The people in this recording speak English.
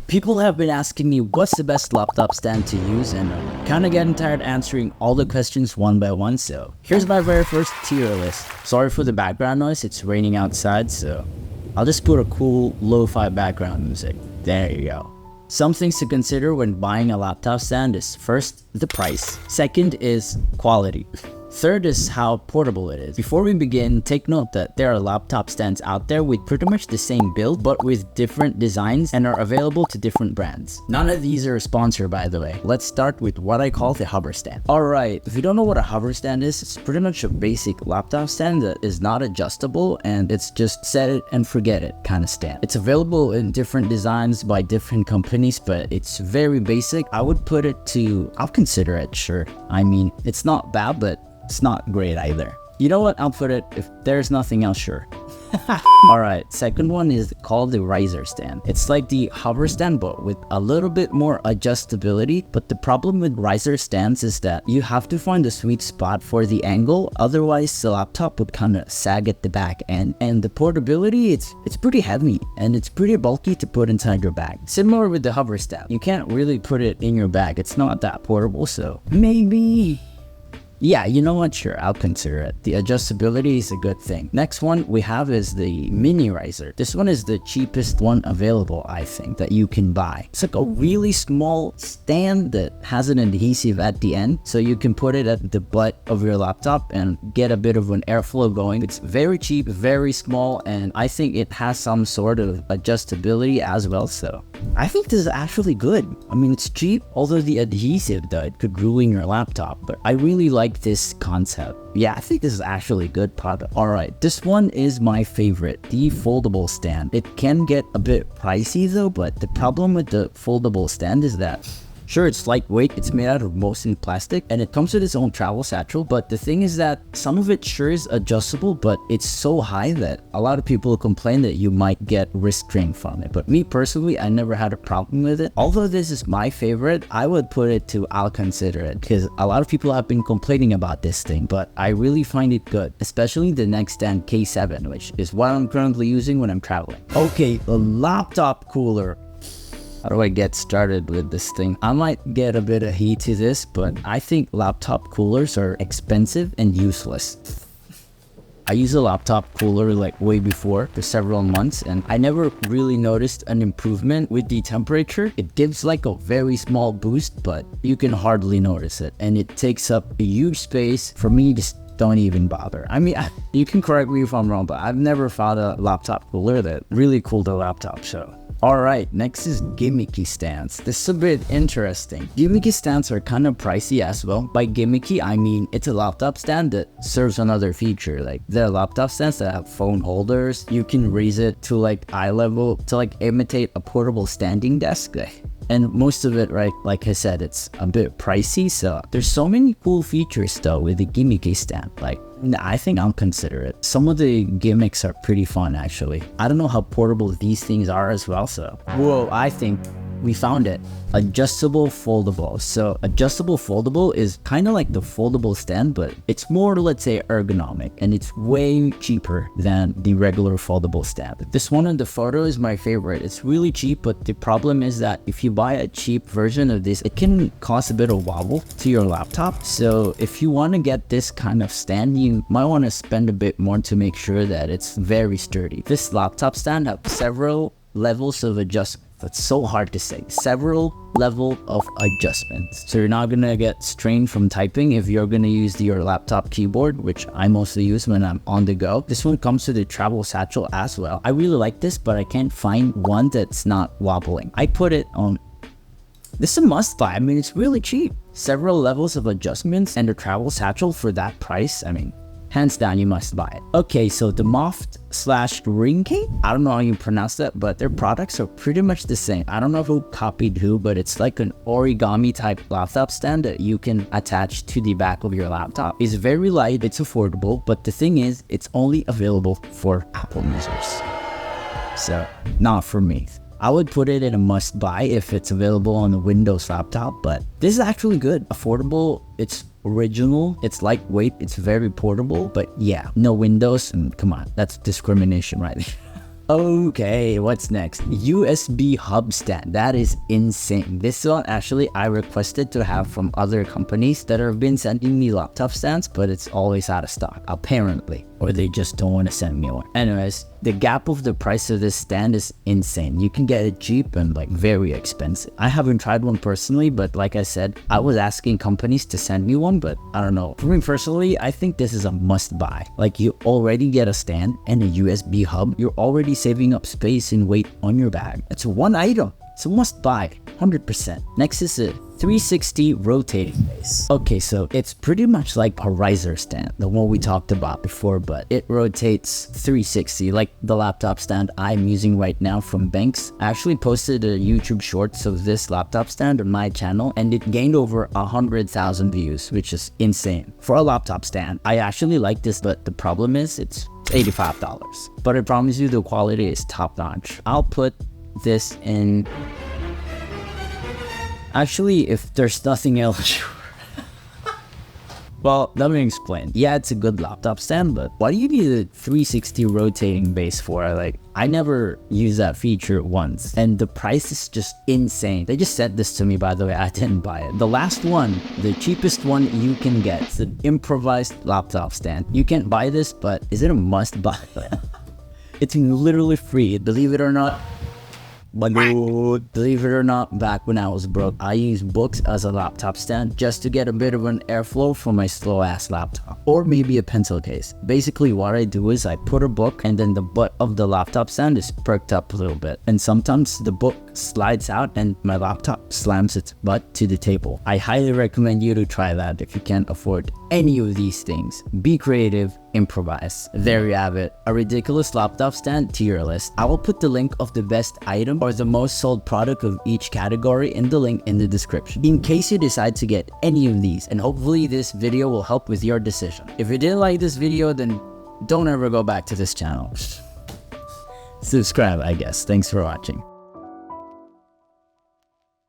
People have been asking me what's the best laptop stand to use, and I'm kinda getting tired answering all the questions one by one, so here's my very first tier list. Sorry for the background noise, it's raining outside, so I'll just put a cool lo-fi background music. There you go. Some things to consider when buying a laptop stand is first, the price. Second is quality. Third is how portable it is. Before we begin, take note that there are laptop stands out there with pretty much the same build but with different designs and are available to different brands. None of these are a sponsor, by the way. Let's start with what I call the hover stand. Alright, if you don't know what a hover stand is, it's pretty much a basic laptop stand that is not adjustable and it's just set it and forget it kind of stand. It's available in different designs by different companies, but it's very basic. I would put it to, I'll consider it, sure. I mean, it's not bad, but it's not great either. You know what? I'll put it, if there's nothing else, sure. Alright, second one is called the riser stand. It's like the hover stand but with a little bit more adjustability, but the problem with riser stands is that you have to find the sweet spot for the angle, otherwise the laptop would kind of sag at the back, and the portability, it's pretty heavy and it's pretty bulky to put inside your bag. Similar with the hover stand, you can't really put it in your bag, it's not that portable, so maybe... Yeah, you know what? Sure, I'll consider it. The adjustability is a good thing. Next one we have is the mini riser. This one is the cheapest one available, I think, that you can buy. It's like a really small stand that has an adhesive at the end, so you can put it at the butt of your laptop and get a bit of an airflow going. It's very cheap, very small, and I think it has some sort of adjustability as well, so I think this is actually good. I mean, it's cheap, although the adhesive though, it could ruin your laptop, but I really like this concept. Yeah, I think this is actually a good product. Alright, this one is my favorite, the foldable stand. It can get a bit pricey though, but the problem with the foldable stand is that sure, it's lightweight, it's made out of mostly plastic, and it comes with its own travel satchel, but the thing is that some of it sure is adjustable, but it's so high that a lot of people complain that you might get wrist strain from it. But me personally, I never had a problem with it. Although this is my favorite, I would put it to I'll consider it, because a lot of people have been complaining about this thing, but I really find it good, especially the next stand K7, which is what I'm currently using when I'm traveling. Okay, the laptop cooler. How do I get started with this thing? I might get a bit of heat to this, but I think laptop coolers are expensive and useless. I used a laptop cooler like way before for several months, and I never really noticed an improvement with the temperature. It gives like a very small boost, but you can hardly notice it, and it takes up a huge space. For me, just don't even bother. I mean, you can correct me if I'm wrong, but I've never found a laptop cooler that really cooled the laptop, so. Alright, next is Gimmicky Stands. This is a bit interesting. Gimmicky stands are kind of pricey as well. By gimmicky, I mean it's a laptop stand that serves another feature. Like, there are laptop stands that have phone holders. You can raise it to like eye level to like imitate a portable standing desk. And most of it, right, like I said, it's a bit pricey, so there's so many cool features though with the Gimmicky stand. Like, I think I'll consider it. Some of the gimmicks are pretty fun actually. I don't know how portable these things are as well, so whoa, I think we found it. Adjustable foldable. So adjustable foldable is kind of like the foldable stand, but it's more, let's say, ergonomic, and it's way cheaper than the regular foldable stand. This one in the photo is my favorite. It's really cheap, but the problem is that if you buy a cheap version of this, it can cause a bit of wobble to your laptop. So if you want to get this kind of stand, you might want to spend a bit more to make sure that it's very sturdy. This laptop stand has several levels of adjustment. That's so hard to say. Several level of adjustments. So you're not gonna get strained from typing if you're gonna use your laptop keyboard, which I mostly use when I'm on the go. This one comes with a travel satchel as well. I really like this, but I can't find one that's not wobbling. I put it on. This is a must buy. I mean, it's really cheap. Several levels of adjustments and a travel satchel for that price. I mean, hands down, you must buy it. Okay, so the Moft / Ringke, I don't know how you pronounce that, but their products are pretty much the same. I don't know who copied who, but it's like an origami type laptop stand that you can attach to the back of your laptop. It's very light, it's affordable, but the thing is, it's only available for Apple users. So, not for me. I would put it in a must buy if it's available on a Windows laptop, but this is actually good. Affordable, it's original, it's lightweight, it's very portable, but yeah, no Windows, and come on, that's discrimination right there. Okay, what's next? USB hub stand. That is insane. This one actually I requested to have from other companies that have been sending me laptop stands, but it's always out of stock, apparently. Or they just don't want to send me one. Anyways, the gap of the price of this stand is insane. You can get it cheap and like very expensive. I haven't tried one personally, but like I said, I was asking companies to send me one, but I don't know. For me personally, I think this is a must buy. Like you already get a stand and a USB hub. You're already saving up space and weight on your bag. It's one item. It's a must buy, 100%. Next is a 360 rotating base. Okay, so it's pretty much like a riser stand, the one we talked about before, but it rotates 360 like the laptop stand I'm using right now from Banks. I actually posted a YouTube shorts of this laptop stand on my channel and it gained over 100,000 views, which is insane. For a laptop stand, I actually like this, but the problem is it's $85. But I promise you the quality is top notch. I'll put this in. Actually, if there's nothing else, well, let me explain. Yeah, it's a good laptop stand, but what do you need a 360 rotating base for? Like, I never used that feature once, and the price is just insane. They just sent this to me, by the way. I didn't buy it. The last one, the cheapest one you can get, it's an improvised laptop stand. You can't buy this, but is it a must buy? It's literally free, believe it or not. But believe it or not, back when I was broke, I used books as a laptop stand just to get a bit of an airflow for my slow ass laptop, or maybe a pencil case. Basically what I do is I put a book and then the butt of the laptop stand is perked up a little bit, and sometimes the book slides out and my laptop slams its butt to the table. I highly recommend you to try that if you can't afford any of these things. Be creative, improvise. There you have it, a ridiculous laptop stand tier list. I will put the link of the best item or the most sold product of each category in the link in the description, in case you decide to get any of these, and hopefully this video will help with your decision. If you didn't like this video, then don't ever go back to this channel. Subscribe, I guess. Thanks for watching.